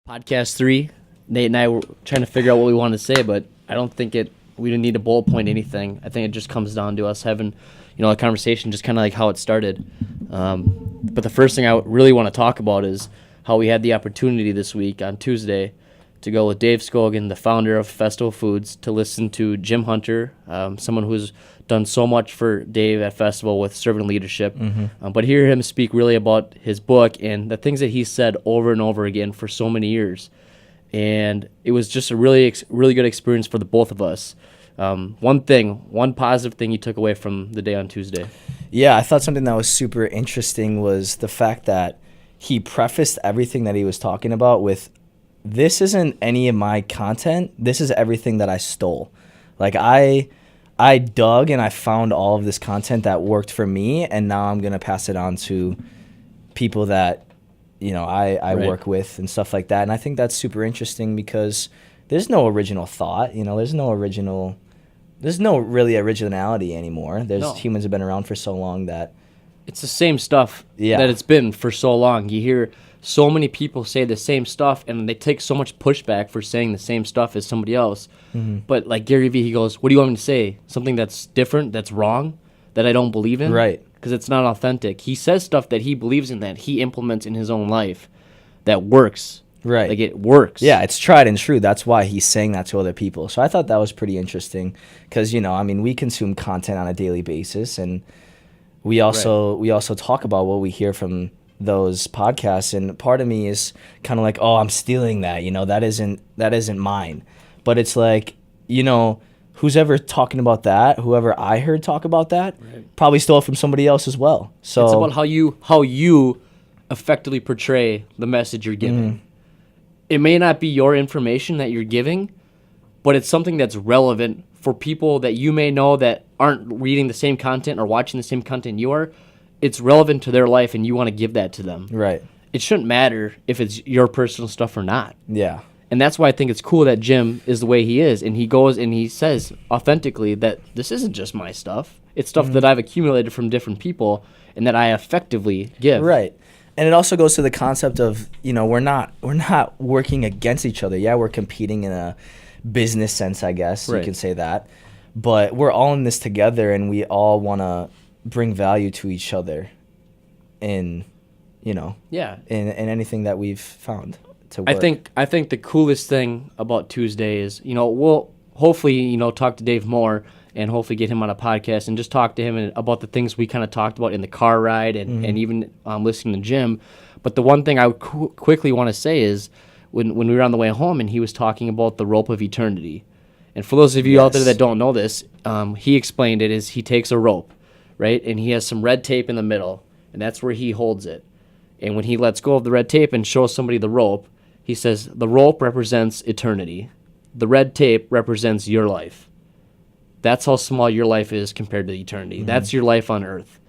Podcast 3, Nate and I were trying to figure out what we wanted to say, but I don't think we didn't need to bullet point anything. I think it just comes down to us having, a conversation, just kind of like how it started. But the first thing I really want to talk about is how we had the opportunity this week on Tuesday to go with Dave Skogen, the founder of Festival Foods, to listen to Jim Hunter, someone who's done so much for Dave at Festival with servant leadership. But hear him speak really about his book and the things that he said over and over again for so many years. And it was just a really good experience for the both of us. One positive thing you took away from the day on Tuesday. Yeah, I thought something that was super interesting was the fact that he prefaced everything that he was talking about with, this isn't any of my content. This is everything that I stole. Like I dug and I found all of this content that worked for me, and now I'm going to pass it on to people that, I Right. work with and stuff like that. And I think that's super interesting because there's no original thought, there's no really originality anymore. No. Humans have been around for so long that It's the same stuff Yeah. that it's been for so long. You hear so many people say the same stuff, and they take so much pushback for saying the same stuff as somebody else. But like Gary Vee, he goes, what do you want me to say? Something that's different, that's wrong, that I don't believe in? Right. Because it's not authentic. He says stuff that he believes in, that he implements in his own life, that works. Right. Like it works. Yeah, it's tried and true. That's why he's saying that to other people. So I thought that was pretty interesting because, we consume content on a daily basis, and we also talk about what we hear from those podcasts. And part of me is kind of like, oh, I'm stealing that. That isn't mine. But it's like, who's ever talking about that, whoever I heard talk about that, probably stole it from somebody else as well. So It's about how you effectively portray the message you're giving. It may not be your information that you're giving, but it's something that's relevant for people that you may know that aren't reading the same content or watching the same content you are. It's relevant to their life, and you want to give that to them. Right. It shouldn't matter if it's your personal stuff or not. Yeah. And that's why I think it's cool that Jim is the way he is, and he goes and he says authentically that this isn't just my stuff. It's stuff that I've accumulated from different people and that I effectively give. Right. And it also goes to the concept of, we're not working against each other. Yeah, we're competing in a business sense, I guess. Right. You can say that. But we're all in this together, and we all want to bring value to each other in anything that we've found to work. I think the coolest thing about Tuesday is, we'll hopefully, talk to Dave more and hopefully get him on a podcast and just talk to him about the things we kind of talked about in the car ride and even listening to Jim. But the one thing I would quickly want to say is when we were on the way home and he was talking about the rope of eternity. And for those of you out there that don't know this, he explained it as he takes a rope, right? And he has some red tape in the middle, and that's where he holds it. And when he lets go of the red tape and shows somebody the rope, he says, the rope represents eternity. The red tape represents your life. That's how small your life is compared to eternity. That's your life on earth.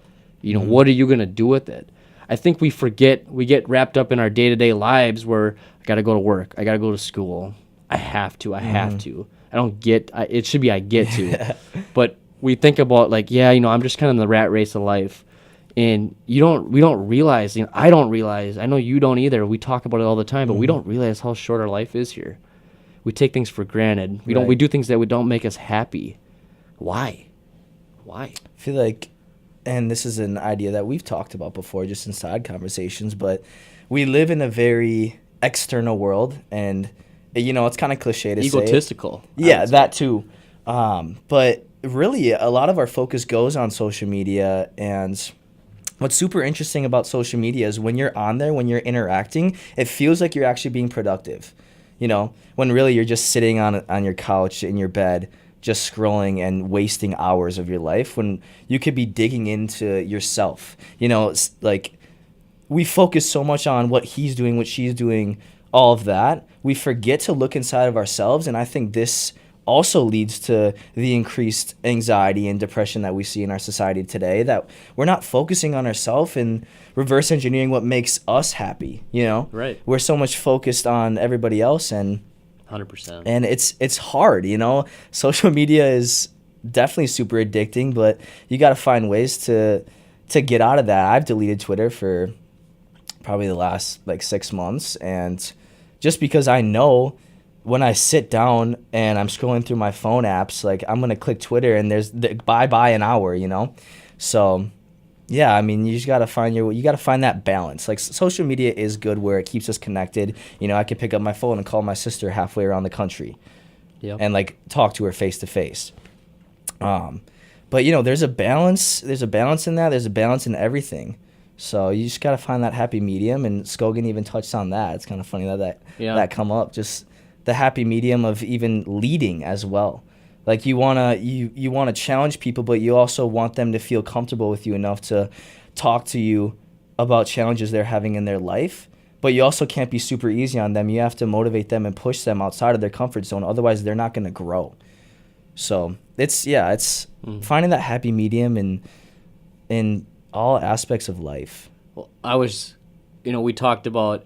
What are you going to do with it? I think we get wrapped up in our day-to-day lives where I got to go to work. I got to go to school. I have to. I don't get, it should be I get to. But we think about I'm just kind of in the rat race of life. And we don't realize, I don't realize, I know you don't either. We talk about it all the time, but we don't realize how short our life is here. We take things for granted. We do things that don't make us happy. Why? I feel like, and this is an idea that we've talked about before just in side conversations, but we live in a very external world, and it's kind of cliche to say. Egotistical. Yeah, that too. But really, a lot of our focus goes on social media, and what's super interesting about social media is when you're on there, when you're interacting, it feels like you're actually being productive. When really you're just sitting on your couch in your bed, just scrolling and wasting hours of your life when you could be digging into yourself. It's like we focus so much on what he's doing, what she's doing, all of that. We forget to look inside of ourselves, and I think this also leads to the increased anxiety and depression that we see in our society today, that we're not focusing on ourselves and reverse engineering what makes us happy, Right. We're so much focused on everybody else, and 100%. And it's hard, Social media is definitely super addicting, but you got to find ways to get out of that. I've deleted Twitter for probably the last 6 months, and just because I know when I sit down and I'm scrolling through my phone apps, like I'm going to click Twitter and there's bye an hour, you know? So yeah, I mean, you just got to find that balance. Like social media is good where it keeps us connected. You know, I can pick up my phone and call my sister halfway around the country. Yep. And like talk to her face to face. But you know, there's a balance in that. There's a balance in everything. So you just got to find that happy medium, and Skogen even touched on that. It's kind of funny that come up, just the happy medium of even leading as well. Like you want to challenge people, but you also want them to feel comfortable with you enough to talk to you about challenges they're having in their life. But you also can't be super easy on them. You have to motivate them and push them outside of their comfort zone. Otherwise, they're not going to grow. So it's finding that happy medium in all aspects of life. Well, we talked about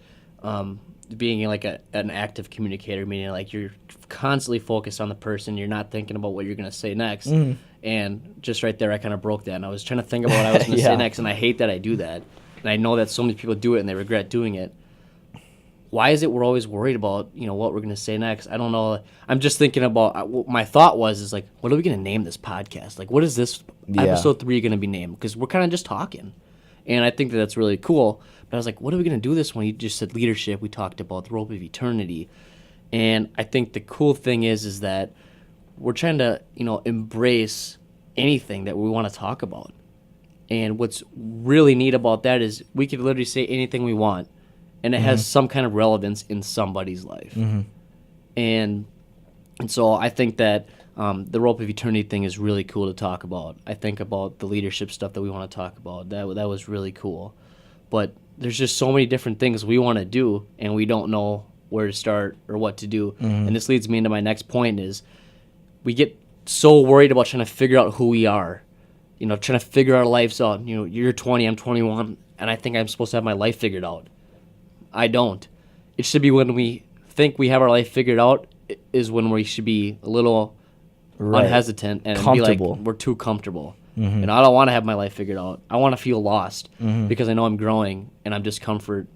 being like an active communicator, meaning like you're constantly focused on the person. You're not thinking about what you're going to say next. Mm-hmm. And just right there, I kind of broke that. And I was trying to think about what I was going to say next, and I hate that I do that. And I know that so many people do it and they regret doing it. Why is it we're always worried about, what we're going to say next? I don't know. I'm just thinking about, my thought is like, what are we going to name this podcast? Like, what is this episode 3 going to be named? Because we're kind of just talking. And I think that that's really cool. But I was like, what are we going to do this when? You just said leadership. We talked about the rope of eternity. And I think the cool thing is that we're trying to, embrace anything that we want to talk about. And what's really neat about that is we could literally say anything we want, and it has some kind of relevance in somebody's life. Mm-hmm. And so I think that the rope of eternity thing is really cool to talk about. I think about the leadership stuff that we want to talk about. That was really cool. But there's just so many different things we want to do, and we don't know where to start or what to do. Mm-hmm. And this leads me into my next point is we get so worried about trying to figure out who we are. Trying to figure our lives out. You're 20, I'm 21, and I think I'm supposed to have my life figured out. I don't. It should be when we think we have our life figured out is when we should be a little unhesitant and be like, we're too comfortable. Mm-hmm. And I don't want to have my life figured out. I want to feel lost because I know I'm growing and I'm discomfort.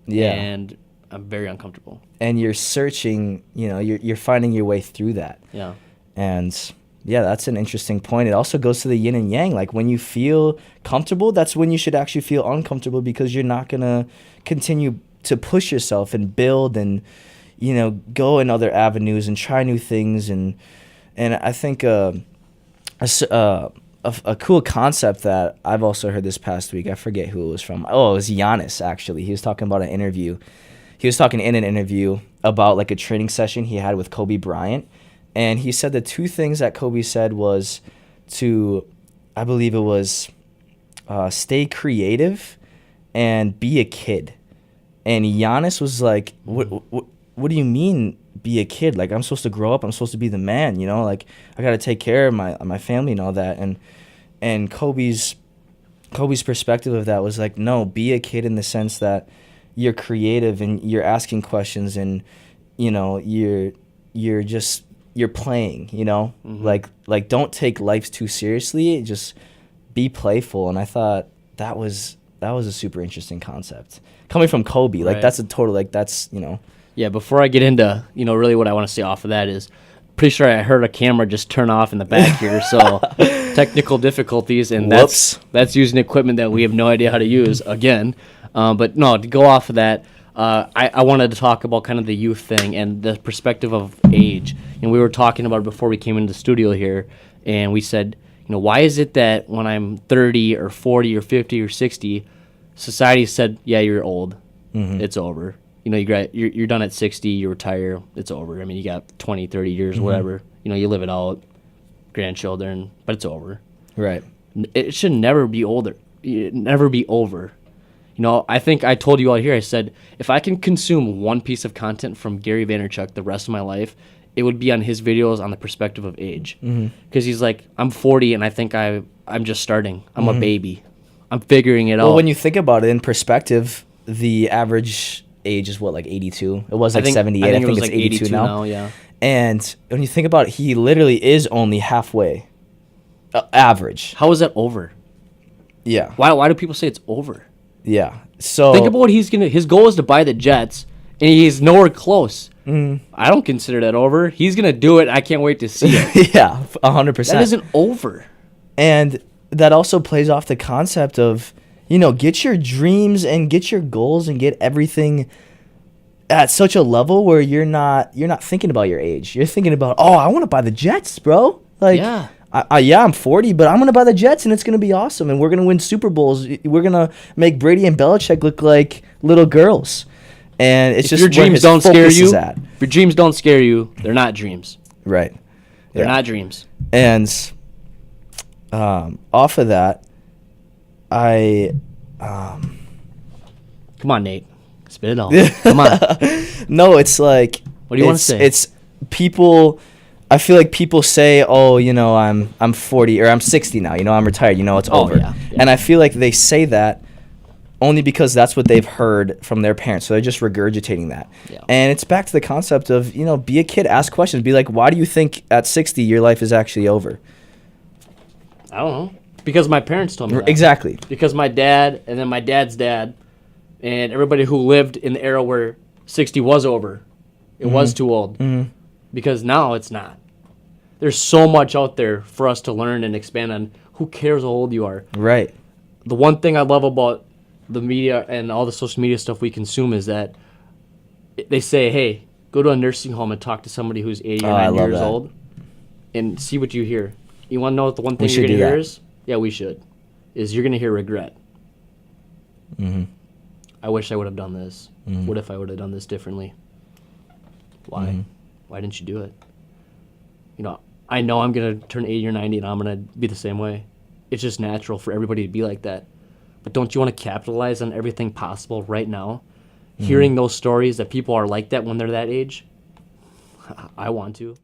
Yeah. And I'm very uncomfortable. And you're searching, you're finding your way through that. Yeah. And yeah, that's an interesting point. It also goes to the yin and yang. Like when you feel comfortable, that's when you should actually feel uncomfortable because you're not going to continue to push yourself and build and, go in other avenues and try new things. And I think a cool concept that I've also heard this past week, I forget who it was from. Oh, it was Giannis, actually. He was talking about an interview. He was talking in an interview about like a training session he had with Kobe Bryant. And he said the two things that Kobe said was to, I believe it was, stay creative and be a kid. And Giannis was like, what do you mean be a kid? Like, I'm supposed to grow up. I'm supposed to be the man, Like, I got to take care of my family and all that. And Kobe's perspective of that was like, no, be a kid in the sense that you're creative and you're asking questions and, you're playing, like don't take life too seriously. Just be playful. And I thought that was a super interesting concept coming from Kobe. Like that's a total, Yeah. Before I get into, really what I want to say off of that is pretty sure I heard a camera just turn off in the back here. So technical difficulties, and that's using equipment that we have no idea how to use again. But no, to go off of that, I wanted to talk about kind of the youth thing and the perspective of age. And we were talking about it before we came into the studio here, and we said, why is it that when I'm 30 or 40 or 50 or 60, society said, yeah, you're old, it's over. You're done at 60, you retire, it's over. I mean, you got 20, 30 years, whatever. You live it out, grandchildren, but it's over. Right. It should never be older. Never be over. I think I told you out here, I said, if I can consume one piece of content from Gary Vaynerchuk the rest of my life, it would be on his videos on the perspective of age. Because he's like, I'm 40 and I think I'm just starting. I'm a baby. I'm figuring it out. Well, when you think about it in perspective, the average age is what, like 82? It was like 78. I think it's like 82 now. Yeah. And when you think about it, he literally is only halfway average. How is that over? Yeah. Why do people say it's over? Yeah. So think about what his goal is to buy the Jets and he's nowhere close. I don't consider that over. He's gonna do it. I can't wait to see it. Yeah, 100%. That isn't over. And that also plays off the concept of, get your dreams and get your goals and get everything at such a level where you're not thinking about your age. You're thinking about, I want to buy the Jets, bro. Like, Yeah. I'm 40, but I'm going to buy the Jets, and it's going to be awesome, and we're going to win Super Bowls. We're going to make Brady and Belichick look like little girls. And it's If just your where dreams his don't scare focus you, is at. if your dreams don't scare you, they're not dreams. Right. They're Yeah. not dreams. And off of that, Come on, Nate. Spit it out. Come on. No, it's like, What do you want to say? It's people. I feel like people say, I'm 40 or I'm 60 now. I'm retired. It's over. Yeah. And I feel like they say that only because that's what they've heard from their parents. So they're just regurgitating that. Yeah. And it's back to the concept of, be a kid, ask questions. Be like, why do you think at 60 your life is actually over? I don't know. Because my parents told me that. Exactly. Because my dad and then my dad's dad and everybody who lived in the era where 60 was over. It was too old. Mm-hmm. Because now it's not. There's so much out there for us to learn and expand on. Who cares how old you are? Right. The one thing I love about the media and all the social media stuff we consume is that they say, hey, go to a nursing home and talk to somebody who's 80 or 90 years old and see what you hear. You want to know what the one thing you're going to hear is? Yeah, we should. Is you're going to hear regret. Mm-hmm. I wish I would have done this. Mm-hmm. What if I would have done this differently? Why? Mm-hmm. Why didn't you do it? I know I'm going to turn 80 or 90 and I'm going to be the same way. It's just natural for everybody to be like that. But don't you want to capitalize on everything possible right now? Mm-hmm. Hearing those stories that people are like that when they're that age? I want to.